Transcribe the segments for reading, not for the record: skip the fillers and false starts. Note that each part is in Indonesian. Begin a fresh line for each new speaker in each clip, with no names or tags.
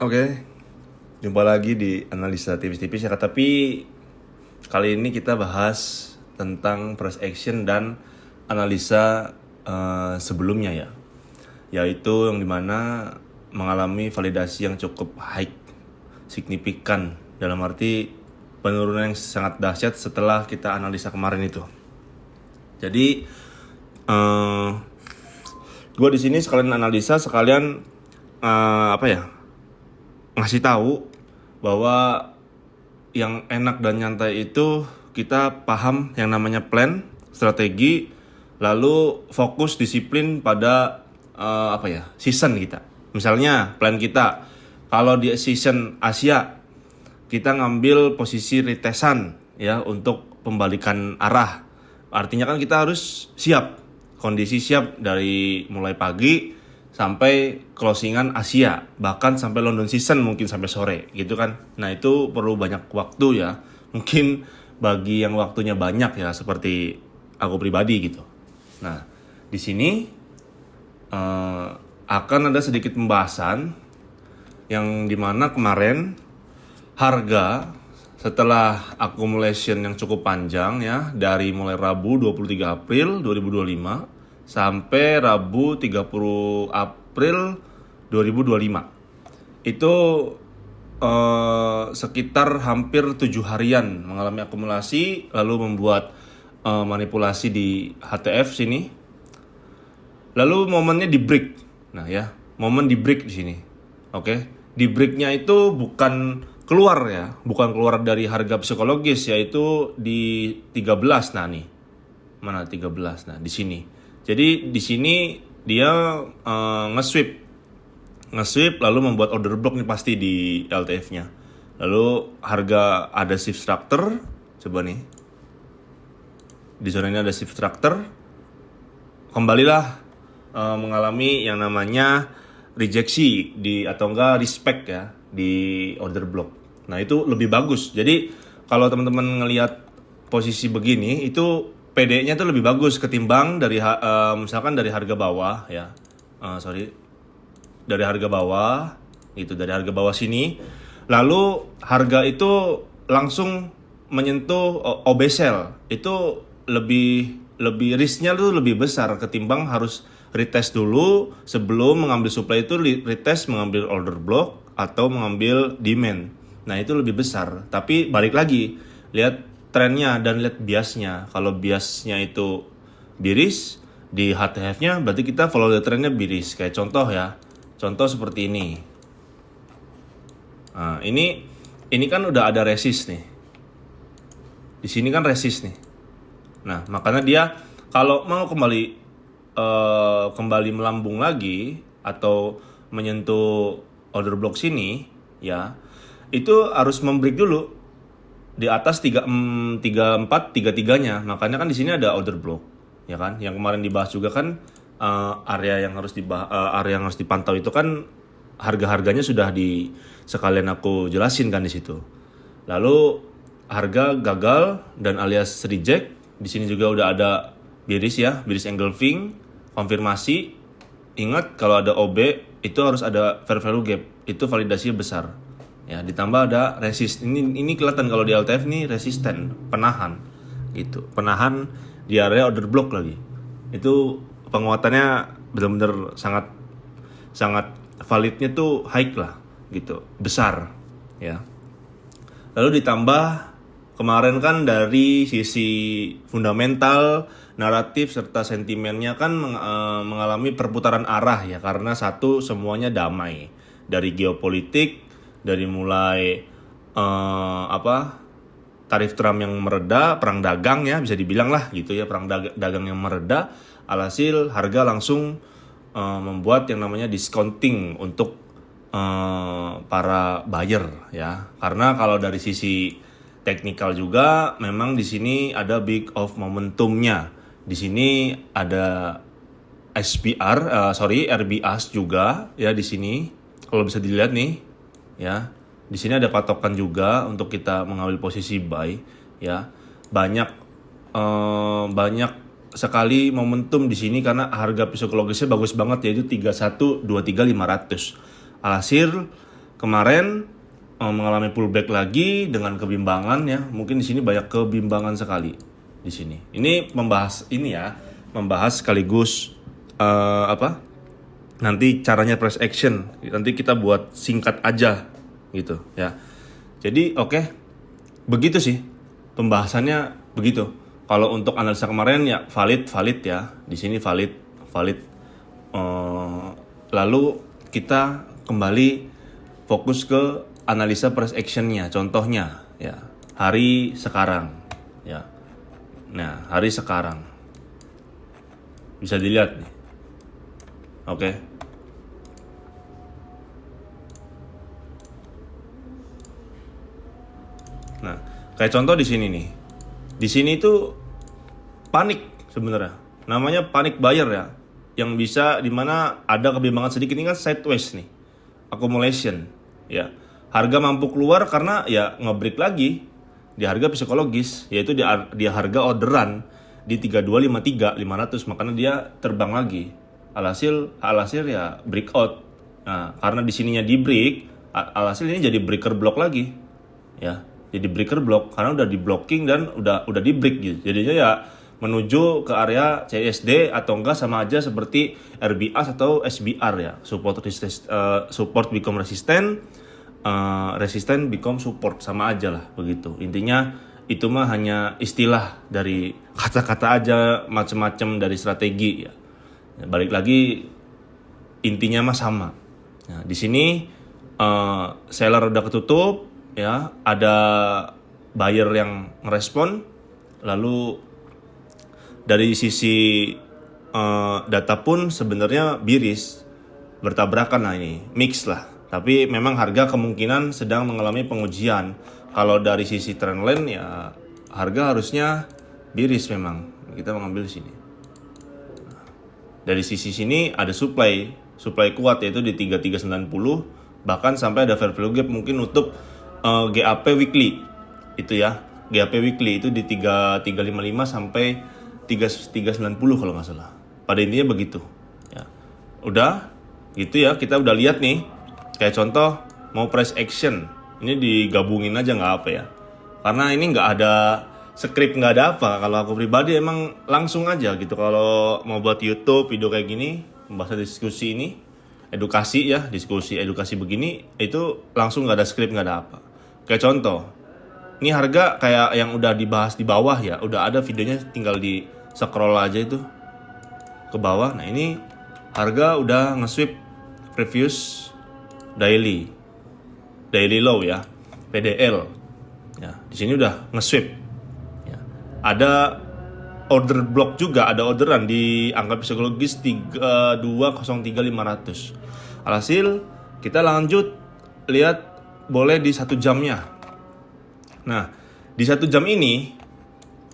Oke, jumpa lagi di analisa tipis-tipis ya. Tapi kali ini kita bahas tentang price action dan analisa sebelumnya ya, yaitu yang dimana mengalami validasi yang cukup high, signifikan, dalam arti penurunan yang sangat dahsyat setelah kita analisa kemarin itu. Jadi gue di sini sekalian analisa, sekalian ngasih tahu bahwa yang enak dan nyantai itu kita paham yang namanya plan, strategi, lalu fokus disiplin pada season kita. Misalnya plan kita, kalau di season Asia kita ngambil posisi retesan ya untuk pembalikan arah. Artinya kan kita harus siap, kondisi siap dari mulai pagi sampai closingan Asia, bahkan sampai London season mungkin sampai sore gitu kan. Nah itu perlu banyak waktu ya, mungkin bagi yang waktunya banyak ya seperti aku pribadi gitu. Nah di sini akan ada sedikit pembahasan yang dimana kemarin harga setelah accumulation yang cukup panjang ya, dari mulai Rabu 23 April 2025 sampai Rabu 30 April 2025. Itu sekitar hampir 7 harian mengalami akumulasi, lalu membuat manipulasi di HTF sini. Lalu momennya di break. Nah ya, momen di break di sini. Oke. Di breaknya itu bukan keluar ya, bukan keluar dari harga psikologis, yaitu di 13. Nah nih. Mana 13? Nah, di sini. Jadi di sini dia nge-sweep lalu membuat order block nih pasti di LTF-nya. Lalu harga ada shift structure, coba nih. Di zona ini ada shift structure. Kembalilah mengalami yang namanya rejeksi di atau enggak respect ya di order block. Nah, itu lebih bagus. Jadi kalau teman-teman ngelihat posisi begini itu PD-nya tuh lebih bagus ketimbang dari misalkan dari harga bawah ya. Dari harga bawah gitu, dari harga bawah sini. Lalu harga itu langsung menyentuh OB sell. Itu lebih risknya tuh lebih besar ketimbang harus retest dulu sebelum mengambil supply, itu retest mengambil order block atau mengambil demand. Nah, itu lebih besar. Tapi balik lagi, lihat trennya dan lihat biasnya. Kalau biasnya itu bearish di HTF-nya, berarti kita follow the trennya bearish. Kayak contoh ya. Contoh seperti ini. Nah, ini kan udah ada resist nih. Di sini kan resist nih. Nah, makanya dia kalau mau kembali melambung lagi atau menyentuh order block sini ya, itu harus membreak dulu di atas 34 33-nya. Makanya kan di sini ada order block ya kan, yang kemarin dibahas juga kan. Area yang harus dipantau itu kan harga-harganya sudah sekalian aku jelasin kan di situ. Lalu harga gagal dan alias reject. Di sini juga udah ada bearish ya, bearish engulfing, konfirmasi. Ingat kalau ada OB itu harus ada fair value gap, itu validasinya besar. Ya, ditambah ada resist. Ini kelihatan kalau di LTF nih resisten, penahan gitu. Penahan di area order block lagi. Itu penguatannya benar-benar sangat validnya tuh high lah gitu, besar ya. Lalu ditambah kemarin kan dari sisi fundamental, naratif serta sentimennya kan mengalami perputaran arah ya, karena satu, semuanya damai. Dari geopolitik, dari mulai tarif Trump yang mereda, perang dagang ya bisa dibilang lah gitu ya, perang dagang yang mereda. Alhasil harga langsung membuat yang namanya discounting untuk para buyer ya. Karena kalau dari sisi teknikal juga memang di sini ada big of momentumnya. Di sini ada RBAS juga ya di sini. Kalau bisa dilihat nih ya. Di sini ada patokan juga untuk kita mengambil posisi buy ya. Banyak sekali momentum di sini karena harga psikologisnya bagus banget, yaitu 3123.500. Alhasil kemarin mengalami pullback lagi dengan kebimbangan ya. Mungkin di sini banyak kebimbangan sekali di sini. Ini membahas sekaligus nanti caranya price action. Nanti kita buat singkat aja gitu ya. Jadi begitu sih pembahasannya begitu. Kalau untuk analisa kemarin ya valid ya. Di sini valid. Lalu kita kembali fokus ke analisa price actionnya. Contohnya ya hari sekarang ya. Nah hari sekarang bisa dilihat nih. Oke. Nah kayak contoh di sini nih. Di sini tuh panik sebenarnya. Namanya panic buyer ya. Yang bisa dimana ada kebimbangan sedikit, ini kan sideways nih. Accumulation ya. Harga mampu keluar karena ya nge-break lagi di harga psikologis, yaitu di harga orderan di 3253 500, makanya dia terbang lagi. Alhasil ya breakout. Nah, karena di sininya di break, alhasil ini jadi breaker block lagi. Ya, jadi breaker block karena udah di blocking dan udah di break gitu. Jadinya ya menuju ke area CSD atau enggak sama aja seperti RBA atau SBR ya. Support become resistant, resistant become support, sama aja lah begitu. Intinya itu mah hanya istilah dari kata-kata aja, macam-macam dari strategi ya. Balik lagi intinya mah sama. Nah, di sini seller udah ketutup ya, ada buyer yang ngerespon, lalu dari sisi data pun sebenarnya biris, bertabrakan lah, ini mix lah. Tapi memang harga kemungkinan sedang mengalami pengujian. Kalau dari sisi trendline ya harga harusnya biris memang. Kita mengambil sini. Dari sisi sini ada supply kuat yaitu di 3390, bahkan sampai ada fair value gap mungkin nutup GAP weekly. Itu ya. GAP weekly itu di 3355 sampai 3390 kalau nggak salah. Pada intinya begitu. Ya. Udah gitu ya, kita udah lihat nih. Kayak contoh mau price action, ini digabungin aja nggak apa ya. Karena ini nggak ada skrip, nggak ada apa. Kalau aku pribadi emang langsung aja gitu. Kalau mau buat YouTube video kayak gini, membahas diskusi ini, diskusi edukasi begini, itu langsung nggak ada skrip, nggak ada apa. Kayak contoh, ini harga kayak yang udah dibahas di bawah ya, udah ada videonya, tinggal di scroll aja itu ke bawah. Nah ini harga udah nge-sweep previous daily low ya, PDL ya. Di sini udah nge-sweep ya. Ada order block juga, ada orderan di angka psikologis 3203.500. Alhasil kita lanjut lihat boleh di 1 jamnya. Nah di 1 jam ini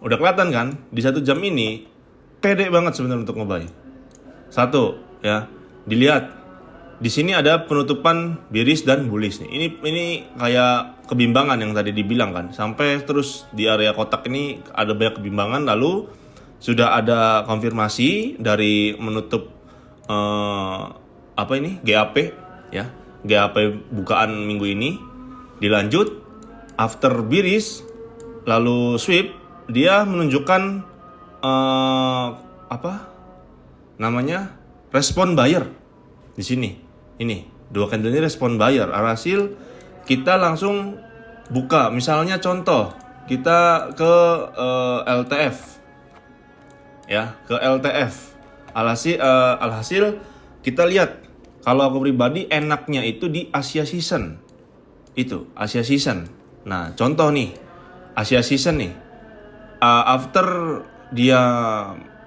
udah kelihatan kan, di 1 jam ini pede banget sebenarnya untuk ngebuy. Satu ya, dilihat di sini ada penutupan bearish dan bullish nih. Ini kayak kebimbangan yang tadi dibilang kan. Sampai terus di area kotak ini ada banyak kebimbangan, lalu sudah ada konfirmasi dari menutup GAP ya. GAP bukaan minggu ini dilanjut after bearish lalu sweep, dia menunjukkan respon buyer di sini. Ini 2 candle ini respon buyer. Alhasil kita langsung buka. Misalnya contoh kita ke LTF ya, ke LTF. Alhasil kita lihat, kalau aku pribadi enaknya itu di Asia Season. Itu Asia Season. Nah contoh nih Asia Season nih, after dia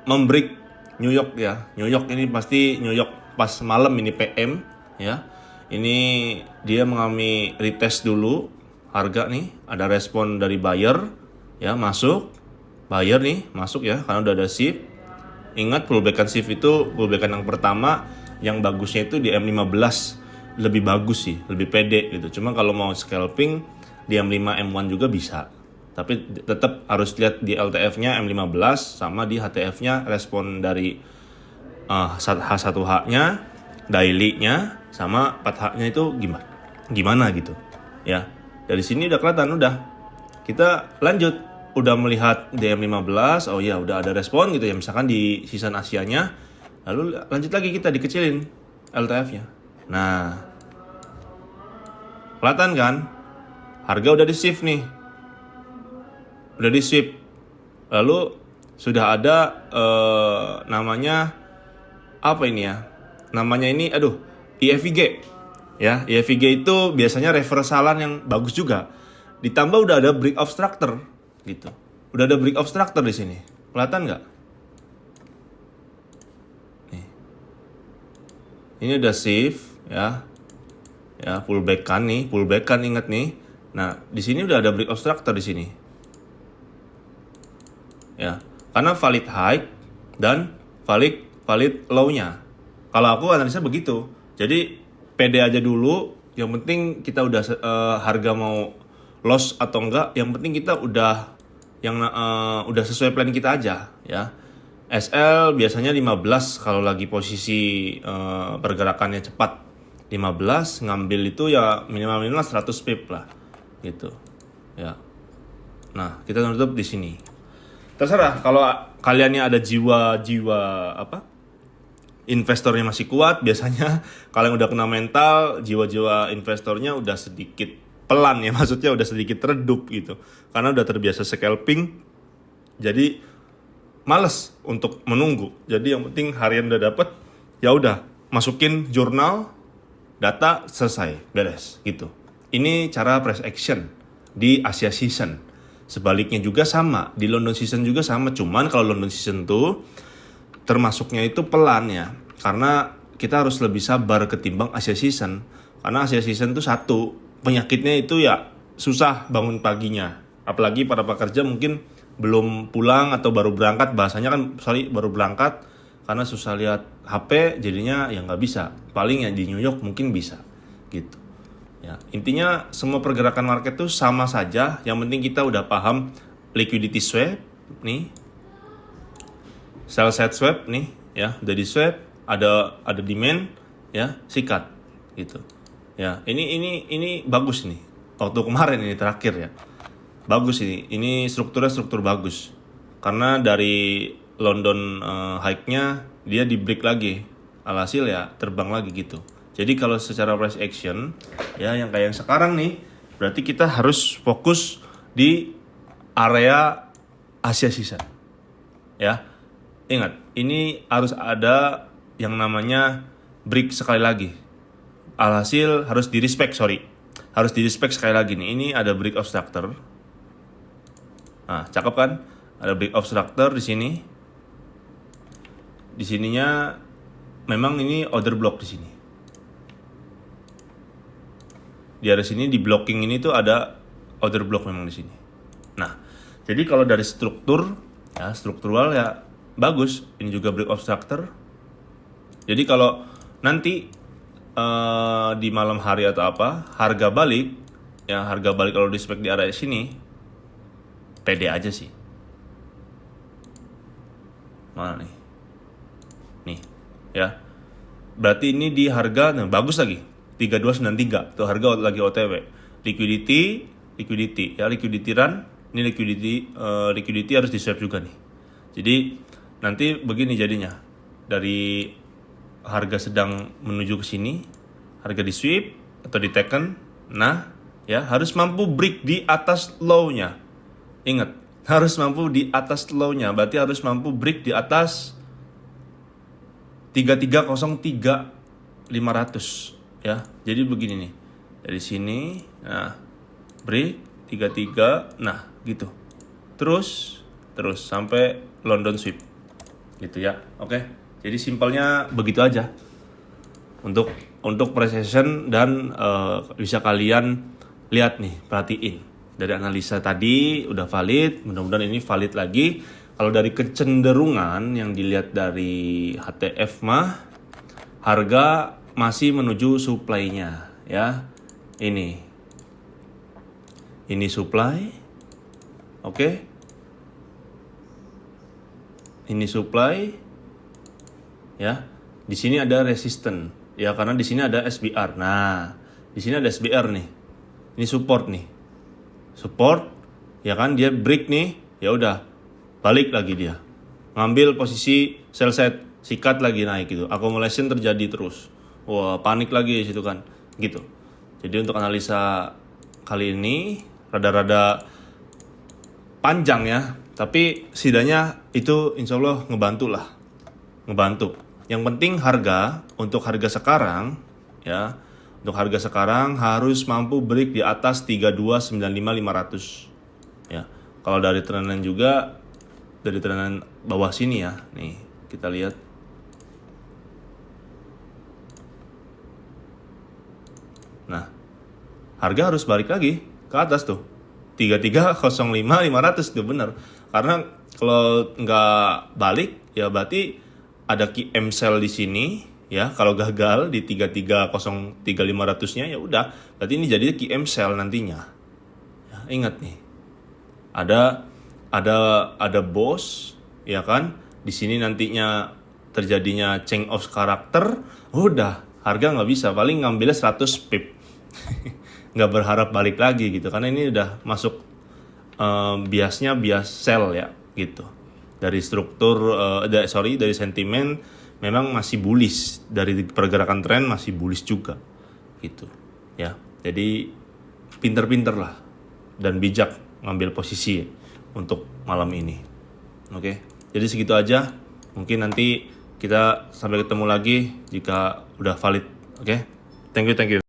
membreak New York ya. New York ini pasti New York pas malam ini PM ya. Ini dia mengalami retest dulu harga nih, ada respon dari buyer ya, masuk. Buyer nih masuk ya karena udah ada shift. Ingat pullbackan shift itu pullbackan yang pertama, yang bagusnya itu di M15 lebih bagus sih, lebih pede gitu. Cuma kalau mau scalping di M5 M1 juga bisa. Tapi tetap harus lihat di LTF-nya M15 sama di HTF-nya respon dari H1H-nya, daily-nya sama 4H-nya itu gimana. gimana gitu ya. Dari sini udah kelihatan, udah kita lanjut, udah melihat DM15, oh ya udah ada respon gitu ya, misalkan di season Asianya, lalu lanjut lagi kita dikecilin LTF-nya. Nah, kelihatan kan, harga udah di shift nih, udah di shift, lalu sudah ada namanya apa ini ya, namanya ini IFVG ya. IFVG itu biasanya reversalan yang bagus juga, ditambah udah ada break of structure gitu, udah ada break of structure di sini, kelihatan nggak? Nih, ini udah shift ya, pullback kan inget nih. Nah di sini udah ada break of structure di sini ya, karena valid high dan valid low-nya. Kalau aku analisa begitu. Jadi pede aja dulu. Yang penting kita udah harga mau loss atau enggak, yang penting kita udah udah sesuai plan kita aja ya. SL biasanya 15 kalau lagi posisi pergerakannya cepat. 15 ngambil itu ya minimal 100 pip lah gitu ya. Nah, kita tutup di sini. Terserah kalau kaliannya ada jiwa investornya masih kuat, biasanya kalian udah kena mental, jiwa-jiwa investornya udah sedikit pelan ya, maksudnya udah sedikit redup gitu, karena udah terbiasa scalping, jadi males untuk menunggu. Jadi yang penting harian udah dapet, ya udah masukin jurnal, data, selesai, beres gitu. Ini cara price action di Asia season. Sebaliknya juga sama, di London season juga sama, cuman kalau London season tuh termasuknya itu pelan ya, karena kita harus lebih sabar ketimbang Asia season. Karena Asia season tuh satu, penyakitnya itu ya susah bangun paginya, apalagi para pekerja mungkin belum pulang atau baru berangkat, bahasanya kan baru berangkat, karena susah lihat HP jadinya ya nggak bisa, paling ya di New York mungkin bisa gitu. Ya, intinya semua pergerakan market tuh sama saja. Yang penting kita udah paham liquidity swap nih, sell side swap nih ya, udah di swap, ada demand ya, sikat gitu. Ya, ini bagus nih. Waktu kemarin ini terakhir ya. Bagus ini. Ini struktur bagus. Karena dari London high-nya dia di break lagi. Alhasil ya terbang lagi gitu. Jadi kalau secara price action ya yang kayak yang sekarang nih, berarti kita harus fokus di area Asia season. Ya. Ingat, ini harus ada yang namanya break sekali lagi. Alhasil harus di respect sekali lagi nih. Ini ada break of structure. Nah, cakep kan? Ada break of structure di sini. Di sininya memang ini order block di sini. Di area sini di blocking ini tuh ada order block memang di sini. Nah, jadi kalau dari struktur ya, struktural ya bagus. Ini juga break of structure. Jadi kalau nanti di malam hari atau apa, harga balik kalau di spek di area sini, pede aja sih. Mana nih? Nih, ya. Berarti ini di harga, nah bagus lagi. 3293, tuh harga lagi OTW. Liquidity ya, liquidity run. Ini liquidity harus di swap juga nih. Jadi nanti begini jadinya. Dari harga sedang menuju ke sini, harga di sweep atau di taken. Nah, ya harus mampu break di atas low-nya. Ingat, harus mampu di atas low-nya. Berarti harus mampu break di atas 3303.500 ya. Jadi begini nih. Dari sini, nah, break 33, nah gitu. Terus sampai London sweep. Gitu ya. Oke. Jadi simpelnya begitu aja. Untuk precision dan bisa kalian lihat nih, perhatiin. Dari analisa tadi udah valid, mudah-mudahan ini valid lagi. Kalau dari kecenderungan yang dilihat dari HTF mah, harga masih menuju supply-nya ya. Ini supply. Oke. Ini supply. Ya. Di sini ada resistance. Ya, karena di sini ada SBR. Nah, Di sini ada SBR nih. Ini support nih. Support, ya kan, dia break nih, ya udah balik lagi dia. Ngambil posisi sell set, sikat lagi naik gitu. Accumulation terjadi terus. Wah, panik lagi di situ kan. Gitu. Jadi untuk analisa kali ini rada-rada panjang ya, tapi setidaknya itu insya Allah ngebantu lah. Ngebantu. Yang penting untuk harga sekarang ya, untuk harga sekarang harus mampu break di atas 3295.500 ya. Kalau dari trendan juga, dari trendan bawah sini ya, nih kita lihat. Nah, harga harus balik lagi ke atas tuh 3305.500 tuh bener. Karena kalau nggak balik ya berarti ada QM sell di sini ya. Kalau gagal di 3303.500-nya ya udah, berarti ini jadi QM sell nantinya. Ya, ingat nih. Ada boss ya kan. Di sini nantinya terjadinya change of karakter, udah harga nggak bisa, paling ngambilnya 100 pip. Nggak berharap balik lagi gitu, karena ini udah masuk biasnya bias sell ya gitu. Dari struktur dari sentimen memang masih bullish, dari pergerakan tren masih bullish juga gitu ya. Jadi pinter-pinter lah dan bijak ngambil posisi untuk malam ini. Oke, jadi segitu aja. Mungkin nanti kita sampai ketemu lagi jika udah valid. Oke, thank you.